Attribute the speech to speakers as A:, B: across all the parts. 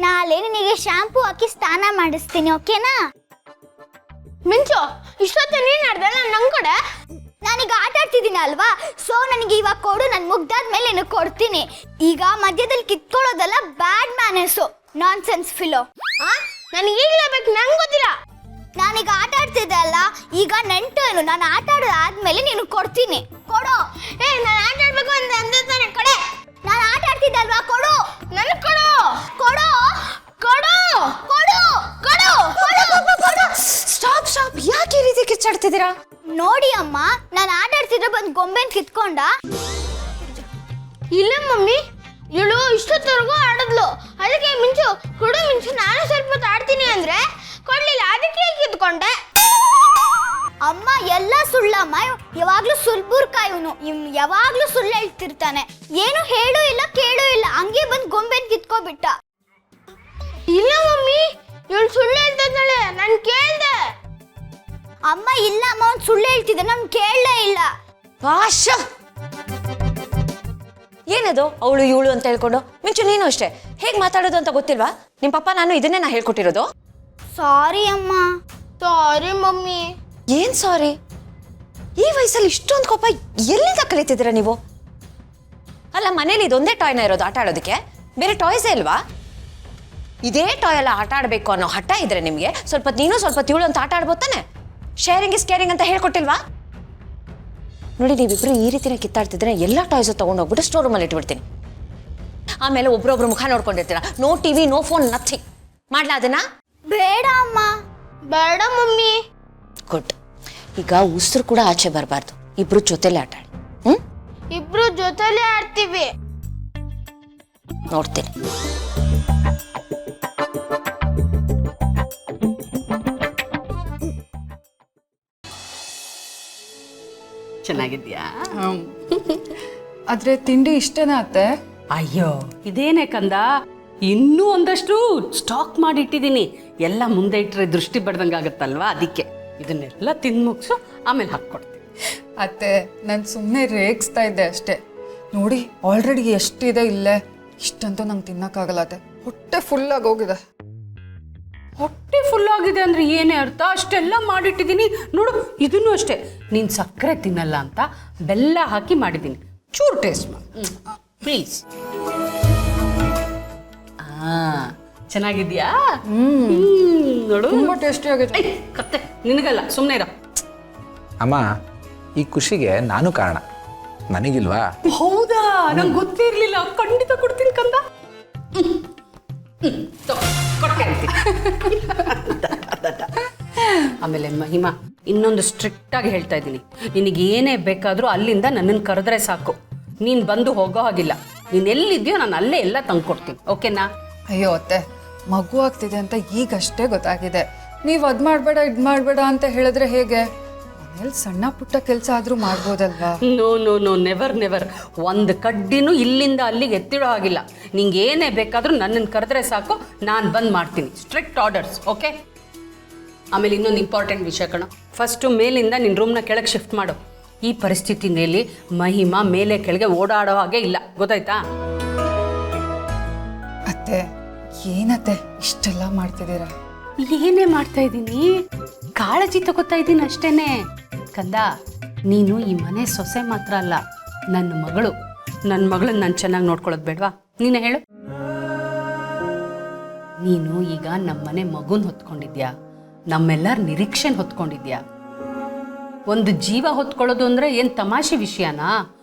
A: ನಾಳೆ ನಿನಗೆ ಶಾಂಪೂ ಹಾಕಿ ಸ್ನಾನ ಮಾಡಿಸ್ತೀನಿ, ಓಕೆನಾ?
B: ಮಿಂಚು, ಇಷ್ಟೊತ್ತು ನೀನ್ ಆಡ್ದಲ್ಲ ನಂಗ್ ಕಡೆ.
A: ನಾನೀಗ ಆಟ ಆಡ್ತಿದ್ದೀನಿ ಅಲ್ವಾ, ಸೊ ನನಗೆ ಇವಾಗ ಕೊಡು, ನಾನು ಮುಗ್ದಾದ್ಮೇಲೆ ನಿನಗೆ ಕೊಡ್ತೀನಿ. ಈಗ ಮಧ್ಯದಲ್ಲಿ ಕಿತ್ಕೊಳ್ಳೋದಲ್ಲ, ಬ್ಯಾಡ್ ಮ್ಯಾನರ್ಸು, ನಾನ್ ಸೆನ್ಸ್ ಫಿಲೋ.
B: ನನಗೆ ಈಗಲೇ ಬೇಕು, ನಂಗೆ ಗೊತ್ತಿಲ್ಲ.
A: ನಾನೀಗ ಆಟ ಆಡ್ತಿದ್ದೆ ಅಲ್ಲ, ಈಗ ನೆಂಟು ಏನು, ನಾನು ಆಟ ಆಡೋದಾದ್ಮೇಲೆ ನೀನು ಕೊಡ್ತೀನಿ. ಕೊಡು.
B: ನಾನು ಆಟ ಆಡ್ಬೇಕು ಅಂತ ಅಂತಾನೆ ಕಡೆ.
A: ನಾನು ಆಟ ಆಡ್ತಿದ್ದೆ ಅಲ್ವಾ, ಕೊಡು.
B: ನನಗೆ ಕೊಡು.
A: ಕೊಡು
B: ಕೊಡು
A: ಕೊಡು ಕೊಡು ಕೊಡು.
C: ಸ್ಟಾಪ್ ಸ್ಟಾಪ್, ಯಾಕೆ ಈ ರೀತಿ ಕಿಚ್ಚಾಡ್ತಿದ್ದೀರಾ?
A: ನೋಡಿ ಅಮ್ಮ, ನಾನು ಆಟ ಆಡ್ತಿದ್ರೆ ಬಂದು ಗೊಂಬೆನ್ ಕಿತ್ಕೊಂಡ.
B: ಇಲ್ಲ ಮಮ್ಮಿ, ಇವಳು ಇಷ್ಟೊತ್ತವರೆಗೂ ಆಡಿದ್ಲು. ಅದಕ್ಕೆ ಮಿಂಚು ಕೊಡು ಮಿಂಚು, ನಾನು ಸ್ವಲ್ಪ ಹೊತ್ತು ಆಡ್ತೀನಿ ಅಂದ್ರೆ ಕೊಡ್ಲಿಲ್ಲ, ಅದಕ್ಕೆ ಕಿತ್ಕೊಂಡೆ.
A: ಅಮ್ಮ ಎಲ್ಲ ಸುಳ್ಳಮ್ಮ, ಯಾವಾಗ್ಲೂ ಸುಲ್ಬುರ್ಕ ಇವನು ಯಾವಾಗ್ಲೂ ಸುಳ್ಳು ಹೇಳ್ತಿರ್ತಾನೆ. ಏನು ಹೇಳು ಇಲ್ಲ ಕೇಳು ಇಲ್ಲ, ಹಂಗೆ ಬಂದು ಗೊಂಬೆನ್ ಕಿತ್ಕೊಬಿಟ್ಟ.
B: ಇಲ್ಲ ಮಮ್ಮಿ, ಇವಳು ಸುಳ್ಳು ಹೇಳ್ತಾ ಇದ್ದಾಳೆ, ನಾನು ಕೇಳ್ದೆ.
A: ಅಮ್ಮ ಇಲ್ಲ ಅಮ್ಮ, ಅವ್ನು ಸುಳ್ಳು ಹೇಳ್ತಿದ್ದೆ, ನಾನು ಕೇಳಲೇ ಇಲ್ಲ.
C: ಆಶ, ಏನದು ಅವಳು ಇವಳು ಅಂತ ಹೇಳ್ಕೊಂಡು? ಮಿಂಚು ನೀನು ಅಷ್ಟೇ, ಹೇಗೆ ಮಾತಾಡೋದು ಅಂತ ಗೊತ್ತಿಲ್ವಾ? ನಿಮ್ಮ ಪಪ್ಪ ನಾನು ಇದನ್ನೇ ನಾ ಹೇಳ್ಕೊಟ್ಟಿರೋದು.
A: ಸಾರಿ ಅಮ್ಮ.
B: ಸಾರಿ ಮಮ್ಮಿ.
C: ಏನ್ ಸಾರಿ? ಈ ವಯಸ್ಸಲ್ಲಿ ಇಷ್ಟೊಂದು ಕೋಪ ಎಲ್ಲಿಂದ ಕಲಿತಿದ್ದೀರಾ ನೀವು? ಅಲ್ಲ, ಮನೇಲಿ ಇದೊಂದೇ ಟಾಯ್ನ ಇರೋದು ಆಟ ಆಡೋದಕ್ಕೆ, ಬೇರೆ ಟಾಯ್ಸೇ ಇಲ್ವಾ? ಇದೇ ಟಾಯ್ ಎಲ್ಲ ಆಟ ಆಡಬೇಕು ಅನ್ನೋ ಹಠ ಇದ್ರೆ ನಿಮಗೆ, ಸ್ವಲ್ಪ ನೀನು ಸ್ವಲ್ಪ ಇವಳು ಅಂತ ಆಟ ಆಡ್ಬೋತಾನೆ. ಶೇರಿಂಗ್ ಇಸ್ ಕೇರಿಂಗ್ ಅಂತ ಹೇಳ್ಕೊಟ್ಟಿಲ್ವಾ? ನೋಡಿ, ನೀವಿಬ್ರು ಈ ರೀತಿನ ಕಿತ್ತಾಡ್ತಿದ್ರೆ ಎಲ್ಲ ಟಾಯ್ಸ್ ತಗೊಂಡೋಗ್ಬಿಟ್ಟು ಸ್ಟೋರ್ ರೂಮಲ್ಲಿ ಇಟ್ಬಿಡ್ತೀನಿ. ಆಮೇಲೆ ಒಬ್ರೊಬ್ರು ಮುಖ ನೋಡ್ಕೊಂಡಿರ್ತೀರಾ, no TV no phone nothing. ಮಾಡ್ಲಾ ಅದನ್ನ?
A: ಬೇಡ ಅಮ್ಮ.
B: ಬೇಡ ಮಮ್ಮಿ.
C: ಗುಡ್. ಈಗ ಉಸಿರು ಕೂಡ ಆಚೆ ಬರಬಾರ್ದು, ಇಬ್ರು ಜೊತೆಲೆ ಆಟ ಆಡಿ.
B: ಇಬ್ರು ಜೊತೆಲೆ ಆಡ್ತೀವಿ.
C: ನೋಡ್ತೀನಿ.
D: ಚೆನ್ನಾಗಿದ್ಯಾ?
E: ಆದ್ರೆ ತಿಂಡಿ ಇಷ್ಟೇನಾ ಅತ್ತೆ?
D: ಅಯ್ಯೋ, ಇದೇನೇ ಕಂದ, ಇನ್ನೂ ಒಂದಷ್ಟು ಸ್ಟಾಕ್ ಮಾಡಿಟ್ಟಿದ್ದೀನಿ. ಎಲ್ಲ ಮುಂದೆ ಇಟ್ಟರೆ ದೃಷ್ಟಿ ಬಡ್ದಂಗಾಗತ್ತಲ್ವಾ, ಅದಕ್ಕೆ ಇದನ್ನೆಲ್ಲ ತಿಂದು ಮುಗಿಸು, ಆಮೇಲೆ ಹಾಕ್ಕೊಡ್ತೀನಿ.
E: ಅತ್ತೆ, ನಾನು ಸುಮ್ಮನೆ ರೇಗಿಸ್ತಾ ಇದ್ದೆ ಅಷ್ಟೇ. ನೋಡಿ ಆಲ್ರೆಡಿ ಎಷ್ಟಿದೆ ಇಲ್ಲೇ, ಇಷ್ಟಂತೂ ನಂಗೆ ತಿನ್ನಕ್ಕಾಗಲ್ಲ ಅತ್ತೆ, ಹೊಟ್ಟೆ ಫುಲ್ ಆಗೋಗಿದೆ.
D: ಹೊಟ್ಟೆ ಫುಲ್ ಆಗಿದೆ ಅಂದ್ರೆ ಏನೇ ಅರ್ಥ? ಅಷ್ಟೆಲ್ಲ ಮಾಡಿಟ್ಟಿದ್ದೀನಿ ನೋಡು. ಇದನ್ನು ಅಷ್ಟೇ, ನೀನು ಸಕ್ಕರೆ ತಿನ್ನಲ್ಲ ಅಂತ ಬೆಲ್ಲ ಹಾಕಿ ಮಾಡಿದ್ದೀನಿ. ಚೂರು ಟೇಸ್ಟ್ ಮಾಡಿ ಪ್ಲೀಸ್. ಚೆನ್ನಾಗಿದ್ಯಾ? ನೋಡು,
E: ತುಂಬಾ ಟೇಸ್ಟಿ ಆಗಿದೆ.
D: ಕತ್ತೆ ನಿನಗಲ್ಲ, ಸುಮ್ಮನೆ ಇರ.
F: ಅಮ್ಮ, ಈ ಖುಷಿಗೆ ನಾನು ಕಾರಣ, ನನಗಿಲ್ವಾ?
D: ಹೌದಾ? ನಂಗೆ ಗೊತ್ತಿರ್ಲಿಲ್ಲ. ಖಂಡಿತ ಕೊಡ್ತೀನಿ ಕಂದ. ಆಮೇಲೆ ಮಹಿಮಾ, ಇನ್ನೊಂದು ಸ್ಟ್ರಿಕ್ಟ್ ಆಗಿ ಹೇಳ್ತಾ ಇದ್ದೀನಿ, ನಿನಗೆ ಏನೇ ಬೇಕಾದರೂ ಅಲ್ಲಿಂದ ನನ್ನನ್ನು ಕರೆದ್ರೆ ಸಾಕು, ನೀನು ಬಂದು ಹೋಗೋ ಹಾಗಿಲ್ಲ. ನೀನು ಎಲ್ಲಿದ್ಯೋ ನಾನು ಅಲ್ಲೇ ಎಲ್ಲ ತಂದ್ಕೊಡ್ತೀನಿ, ಓಕೆನಾ?
E: ಅಯ್ಯೋ ಅತ್ತೆ, ಮಗು ಆಗ್ತಿದೆ ಅಂತ ಈಗಷ್ಟೇ ಗೊತ್ತಾಗಿದೆ. ನೀವು ಅದ್ ಮಾಡ್ಬೇಡ ಇದ್ ಮಾಡ್ಬೇಡ ಅಂತ ಹೇಳಿದ್ರೆ ಹೇಗೆ? ಮನೇಲಿ ಸಣ್ಣ ಪುಟ್ಟ ಕೆಲಸ ಆದ್ರೂ ಮಾಡ್ಬೋದಲ್ವಾ?
D: No no no, never never. ಒಂದು ಕಡ್ಡಿನೂ ಇಲ್ಲಿಂದ ಅಲ್ಲಿಗೆ ಎತ್ತಿಡೋ ಹಾಗಿಲ್ಲ. ನಿಂಗೆ ಏನೇ ಬೇಕಾದರೂ ನನ್ನನ್ನು ಕರೆದ್ರೆ ಸಾಕು, ನಾನು ಬಂದು ಮಾಡ್ತೀನಿ. Strict orders, okay? ಆಮೇಲೆ ಇನ್ನೊಂದು ಇಂಪಾರ್ಟೆಂಟ್ ವಿಷಯ ಕಣ, ಫಸ್ಟು ಮೇಲಿಂದ ನಿನ್ನ ರೂಮ್ನ ಕೆಳಗೆ ಶಿಫ್ಟ್ ಮಾಡು. ಈ ಪರಿಸ್ಥಿತಿನಲ್ಲಿ ಮಹಿಮಾ ಮೇಲೆ ಕೆಳಗೆ ಓಡಾಡೋ ಹಾಗೆ ಇಲ್ಲ, ಗೊತ್ತಾಯ್ತಾ?
E: ಅತ್ತೆ, ಏನತ್ತೆ ಇಷ್ಟೆಲ್ಲ ಮಾಡ್ತಿದ್ದೀರಾ?
D: ಏನೇ ಮಾಡ್ತಾ ಇದ್ದೀನಿ, ಕಾಳಜಿ ತಗೋತಾ ಇದ್ದೀನಿ ಅಷ್ಟೇನೆ ಕಂದ. ನೀನು ಈ ಮನೆ ಸೊಸೆ ಮಾತ್ರ ಅಲ್ಲ, ನನ್ನ ಮಗಳು. ನನ್ನ ಮಗಳನ್ನ ನಾನು ಚೆನ್ನಾಗಿ ನೋಡ್ಕೊಳ್ಳೋದು ಬೇಡವಾ? ನೀನು ಹೇಳು. ನೀನು ಈಗ ನಮ್ಮನೆ ಮಗುನ ಹೊತ್ಕೊಂಡಿದ್ಯಾ, ನಮ್ಮೆಲ್ಲರ ನಿರೀಕ್ಷೆನ ಹೊತ್ಕೊಂಡಿದ್ಯಾ. ಒಂದು ಜೀವ ಹೊತ್ಕೊಳ್ಳೋದು ಅಂದ್ರೆ ಏನು ತಮಾಷೆ ವಿಷಯನಾ?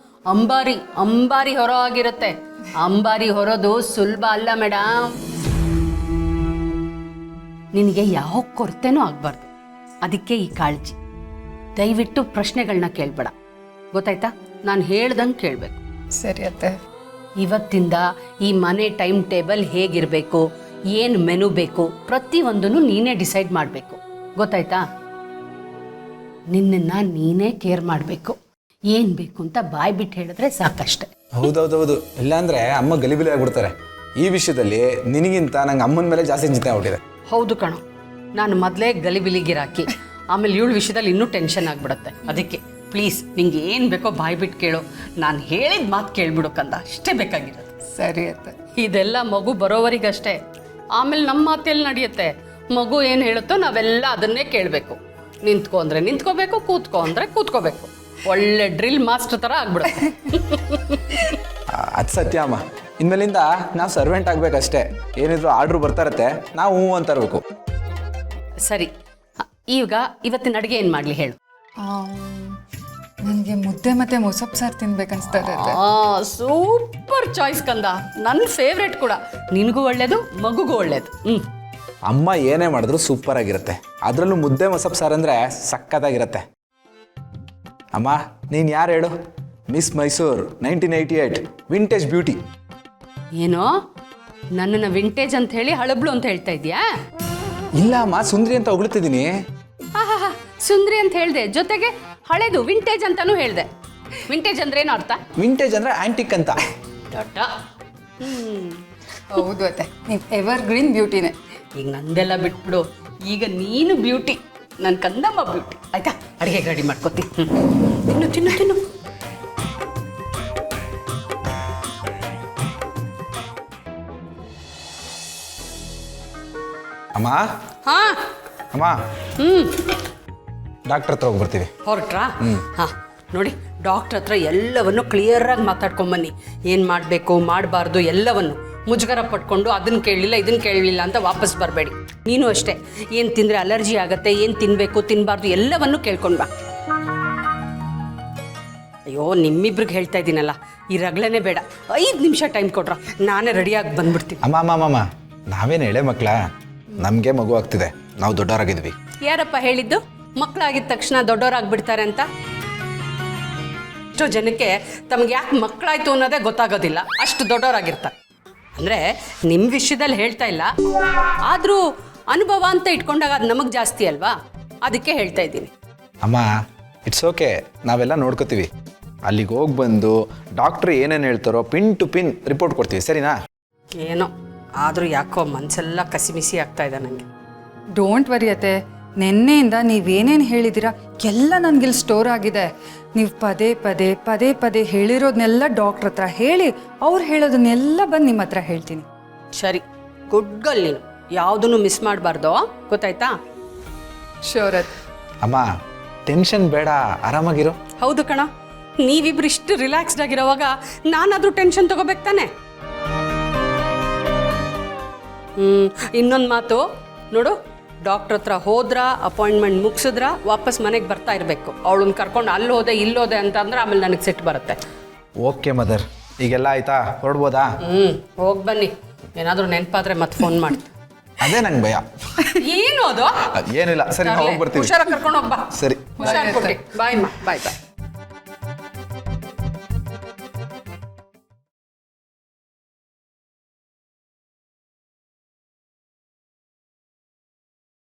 D: ಅಂಬಾರಿ ಅಂಬಾರಿ ಹೊರೋ ಆಗಿರುತ್ತೆ. ಅಂಬಾರಿ ಹೊರೋದು ಸುಲಭ ಅಲ್ಲ ಮೇಡಮ್. ನಿನಗೆ ಯಾವ ಕೊರತೆನೂ ಆಗಬಾರ್ದು, ಅದಕ್ಕೆ ಈ ಕಾಳಜಿ. ದಯವಿಟ್ಟು ಪ್ರಶ್ನೆಗಳನ್ನ ಕೇಳಬೇಡ, ಗೊತ್ತಾಯ್ತಾ? ನಾನು ಹೇಳ್ದಂಗೆ ಕೇಳಬೇಕು.
E: ಸರಿ ಅತ್ತೆ.
D: ಇವತ್ತಿಂದ ಈ ಮನೆ ಟೈಮ್ ಟೇಬಲ್ ಹೇಗಿರಬೇಕು, ಏನು ಮೆನು ಬೇಕು, ಪ್ರತಿಯೊಂದನ್ನು ನೀನೇ ಡಿಸೈಡ್ ಮಾಡಬೇಕು, ಗೊತ್ತಾಯ್ತಾ? ನಿನ್ನನ್ನು ನೀನೇ ಕೇರ್ ಮಾಡಬೇಕು. ಏನು ಬೇಕು ಅಂತ ಬಾಯ್ ಬಿಟ್ಟು ಹೇಳಿದ್ರೆ ಸಾಕಷ್ಟೆ.
F: ಹೌದೌದೌದು, ಇಲ್ಲಾಂದ್ರೆ ಅಮ್ಮ ಗಲಿಬಿಲಿ ಆಗ್ಬಿಡ್ತಾರೆ. ಈ ವಿಷಯದಲ್ಲಿ ನಿನಗಿಂತ ನಂಗೆ ಅಮ್ಮನ ಮೇಲೆ ಜಾಸ್ತಿ ಚಿಂತೆ ಆಗ್ಬಿಟ್ಟಿದೆ.
D: ಹೌದು ಕಣೋ, ನಾನು ಮೊದಲೇ ಗಲಿಬಿಲಿಗಿರಾಕಿ, ಆಮೇಲೆ ಇವಳ ವಿಷಯದಲ್ಲಿ ಇನ್ನೂ ಟೆನ್ಷನ್ ಆಗಿಬಿಡತ್ತೆ. ಅದಕ್ಕೆ ಪ್ಲೀಸ್ ನಿಂಗೆ ಏನು ಬೇಕೋ ಬಾಯ್ ಬಿಟ್ಟು ಕೇಳು, ನಾನು ಹೇಳಿದ ಮಾತು ಕೇಳ್ಬಿಡು ಕಂದ, ಅಷ್ಟೇ ಬೇಕಾಗಿರೋದು.
E: ಸರಿ ಅತ್ತೆ.
D: ಇದೆಲ್ಲ ಮಗು ಬರೋವರಿಗಷ್ಟೇ. ಆಮೇಲೆ ನಮ್ಮ ಮಾತೆಲ್ಲಿ ನಡೆಯುತ್ತೆ. ಮಗು ಏನು ಹೇಳುತ್ತೋ ನಾವೆಲ್ಲ ಅದನ್ನೇ ಕೇಳಬೇಕು. ನಿಂತ್ಕೊ ಅಂದರೆ ನಿಂತ್ಕೋಬೇಕು, ಕೂತ್ಕೊ ಅಂದರೆ ಕೂತ್ಕೋಬೇಕು. ಒಳ್ಳೆ ಡ್ರಿಲ್ ಮಾಸ್ಟರ್ ಥರ ಆಗ್ಬಿಡುತ್ತೆ.
F: ಅದು ಸತ್ಯ ಅಮ್ಮ. ಇನ್ಮೇಲಿಂದ ನಾವು ಸರ್ವೆಂಟ್ ಆಗಬೇಕಷ್ಟೇ. ಏನಿದ್ರು ಆರ್ಡ್ರ್ ಬರ್ತಾ ಇರತ್ತೆ, ನಾವು ಹ್ಞೂ ಅಂತ ಇರಬೇಕು.
D: ಸರಿ, ಈಗ ಇವತ್ತಿನ ಅಡುಗೆ ಏನು ಮಾಡಲಿ ಹೇಳು.
E: ನನಗೆ ಮುದ್ದೆ ಮತ್ತು ಮೊಸಪ್ಪು ಸಾರು ತಿನ್ಬೇಕನ್ಸ್ತಾ ಇದೆ.
D: ಸೂಪರ್ ಚಾಯ್ಸ್ ಕಂದ, ನನ್ನ ಫೇವ್ರೆಟ್ ಕೂಡ. ನಿನಗೂ ಒಳ್ಳೇದು, ಮಗುಗೂ ಒಳ್ಳೇದು.
F: ಅಮ್ಮ ಏನೇ ಮಾಡಿದ್ರು ಸೂಪರ್ ಆಗಿರುತ್ತೆ. ಅದರಲ್ಲೂ ಮುದ್ದೆ ಮೊಸಪ್ಪು ಸಾರು ಅಂದರೆ ಸಕ್ಕತ್ತಾಗಿರುತ್ತೆ. ಅಮ್ಮ ನೀನು ಯಾರು ಹೇಳು? Miss Mysore 1988 vintage beauty.
D: ಏನೋ ನನ್ನನ್ನು ವಿಂಟೇಜ್ ಅಂತ ಹೇಳಿ ಹಳಬ್ಳು ಅಂತ ಹೇಳ್ತಾ ಇದೆಯಾ?
F: ಇಲ್ಲ ಅಮ್ಮ, ಸುಂದ್ರಿ ಅಂತ ಹೊಗಳ್ತಿದ್ದೀನಿ.
D: ಹಾ, ಸುಂದ್ರಿ ಅಂತ ಹೇಳಿದೆ, ಜೊತೆಗೆ ಹಳೇದು ವಿಂಟೇಜ್ ಅಂತಾನೂ ಹೇಳಿದೆ. ವಿಂಟೇಜ್ ಅಂದ್ರೆ ಏನು ಅರ್ಥ?
F: ವಿಂಟೇಜ್ ಅಂದರೆ ಆಂಟಿಕ್ ಅಂತ.
E: ಹೌದು ಅತ್ತೆ, ನೀವು ಎವರ್ ಗ್ರೀನ್ ಬ್ಯೂಟಿನೇ.
D: ಈಗ ನಂದೆಲ್ಲ ಬಿಟ್ಬಿಡು, ಈಗ ನೀನು ಬ್ಯೂಟಿ, ನನ್ನ ಕಂದಮ್ಮ ಬ್ಯೂಟಿ. ಆಯ್ತಾ, ಅಡುಗೆ ರೆಡಿ ಮಾಡ್ಕೊತಿ. ತಿನ್ನು ತಿನ್ನು ತಿನ್ನು.
F: ಅಮ್ಮ
D: ಹಾ
F: ಅಮ್ಮ, ಡಾಕ್ಟರ್ ಹತ್ರ ಹೋಗ್ಬರ್ತೀವಿ.
D: ಹೊರಟ್ರಾ? ಹಾಂ, ನೋಡಿ ಡಾಕ್ಟ್ರ್ ಹತ್ರ ಎಲ್ಲವನ್ನು ಕ್ಲಿಯರಾಗಿ ಮಾತಾಡ್ಕೊಂಬನ್ನಿ. ಏನು ಮಾಡಬೇಕು ಮಾಡಬಾರ್ದು ಎಲ್ಲವನ್ನು. ಮುಜುಗರ ಪಟ್ಕೊಂಡು ಅದನ್ನು ಕೇಳಲಿಲ್ಲ ಇದನ್ನು ಕೇಳಲಿಲ್ಲ ಅಂತ ವಾಪಸ್ ಬರಬೇಡಿ. ನೀನು ಅಷ್ಟೇ, ಏನು ತಿಂದರೆ ಅಲರ್ಜಿ ಆಗುತ್ತೆ, ಏನು ತಿನ್ನಬೇಕು ತಿನ್ನಬಾರ್ದು ಎಲ್ಲವನ್ನು ಕೇಳ್ಕೊಂಡು ಬಾ. ಅಯ್ಯೋ, ನಿಮ್ಮಿಬ್ರಿಗೆ ಹೇಳ್ತಾ ಇದ್ದೀನಲ್ಲ, ಈ ರಗಳೇ ಬೇಡ. 5 ನಿಮಿಷ ಟೈಮ್ ಕೊಟ್ರ, ನಾನೇ ರೆಡಿಯಾಗಿ ಬಂದ್ಬಿಡ್ತೀನಿ.
F: ಅಮ್ಮ ನಾವೇನು ಎಳೆ ಮಕ್ಕಳ? ನಮಗೆ ಮಗು ಆಗ್ತಿದೆ, ನಾವು ದೊಡ್ಡವರಾಗಿದ್ವಿ.
D: ಯಾರಪ್ಪ ಹೇಳಿದ್ದು ಮಕ್ಕಳಾಗಿದ್ದ ತಕ್ಷಣ ದೊಡ್ಡವರಾಗ್ಬಿಡ್ತಾರೆ ಅಂತ? ಎಷ್ಟೋ ಜನಕ್ಕೆ ತಮಗೆ ಯಾಕೆ ಮಕ್ಕಳಾಯ್ತು ಅನ್ನೋದೇ ಗೊತ್ತಾಗೋದಿಲ್ಲ, ಅಷ್ಟು ದೊಡ್ಡವರಾಗಿರ್ತಾರೆ. ಅಂದರೆ ನಿಮ್ಮ ವಿಷಯದಲ್ಲಿ ಹೇಳ್ತಾ ಇಲ್ಲ, ಆದರೂ ಅನುಭವ ಅಂತ ಇಟ್ಕೊಂಡಾಗ ಅದು ನಮಗೆ ಜಾಸ್ತಿ ಅಲ್ವಾ, ಅದಕ್ಕೆ ಹೇಳ್ತಾ ಇದ್ದೀನಿ.
F: ಅಮ್ಮ ಇಟ್ಸ್ ಓಕೆ, ನಾವೆಲ್ಲ ನೋಡ್ಕೋತೀವಿ. ಅಲ್ಲಿಗೆ ಹೋಗಿ ಬಂದು ಡಾಕ್ಟ್ರ್ ಏನೇನು ಹೇಳ್ತಾರೋ ಪಿನ್ ಟು ಪಿನ್ ರಿಪೋರ್ಟ್ ಕೊಡ್ತೀವಿ, ಸರಿನಾ?
D: ಏನೋ ಆದರೂ ಯಾಕೋ ಮನಸ್ಸೆಲ್ಲ ಕಸಿಮಿಸಿ ಆಗ್ತಾ ಇದೆ ನನಗೆ.
E: ಡೋಂಟ್ ವರಿ ಅತ್ತೆ, ನಿನ್ನೆಯಿಂದ ನೀವೇನೇನು ಹೇಳಿದ್ದೀರಾ ಎಲ್ಲ ನನಗಿಲ್ಲಿ ಸ್ಟೋರ್ ಆಗಿದೆ. ನೀವು ಪದೇ ಪದೇ ಪದೇ ಪದೇ ಹೇಳಿರೋದನ್ನೆಲ್ಲ ಡಾಕ್ಟ್ರ್ ಹತ್ರ ಹೇಳಿ, ಅವ್ರು ಹೇಳೋದನ್ನೆಲ್ಲ ಬಂದು ನಿಮ್ಮ ಹತ್ರ ಹೇಳ್ತೀನಿ.
D: ಸರಿ, ಗುಡ್ ಗರ್ಲ್ ನೀನು, ಯಾವುದನ್ನು ಮಿಸ್ ಮಾಡಬಾರ್ದು, ಗೊತ್ತಾಯ್ತಾ?
E: ಶೋರ್ ಅತ್ತೆ.
F: ಅಮ್ಮ ಟೆನ್ಷನ್ ಬೇಡ, ಆರಾಮಾಗಿರು.
D: ಹೌದು ಕಣ, ನೀವಿಬ್ರು ಇಷ್ಟು ರಿಲ್ಯಾಕ್ಸ್ಡ್ ಆಗಿರೋವಾಗ ನಾನಾದರೂ ಟೆನ್ಷನ್ ತಗೋಬೇಕು ತಾನೆ. ಇನ್ನೊಂದು ಮಾತು ನೋಡು, ಡಾಕ್ಟ್ರ್ ಹತ್ರ ಹೋದ್ರ ಅಪಾಯಿಂಟ್ಮೆಂಟ್ ಮುಗಿಸಿದ್ರ ವಾಪಸ್ ಮನೆಗೆ ಬರ್ತಾ ಇರಬೇಕು. ಅವಳನ್ನ ಕರ್ಕೊಂಡು ಅಲ್ಲಿ ಹೋದೆ ಇಲ್ಲೋದೆ ಅಂತಂದ್ರೆ ಆಮೇಲೆ ನನಗೆ ಸಿಟ್ಟು ಬರುತ್ತೆ.
F: ಓಕೆ ಮದರ್, ಈಗೆಲ್ಲ ಆಯ್ತಾ? ಹೊರಡ್ಬೋದಾ?
D: ಹೋಗಿ ಬನ್ನಿ. ಏನಾದರೂ ನೆನಪಾದ್ರೆ ಮತ್ತೆ ಫೋನ್ ಮಾಡ್ತೀನಿ.
F: ಅದೇ ನಂಗೆ ಭಯ.
D: ಏನು ಅದು?
F: ಏನಿಲ್ಲ, ಸರಿ ನಾವು ಹೋಗಿ ಬರ್ತೀವಿ.
D: ಹುಷಾರಾಗಿ ಕರ್ಕೊಂಡು ಹೋಗ್ಬಾ.
F: ಸರಿ,
D: ಹುಷಾರ್ ಕೊಡಿ. ಬಾಯ್ ಬಾಯ್ ಬಾಯ್.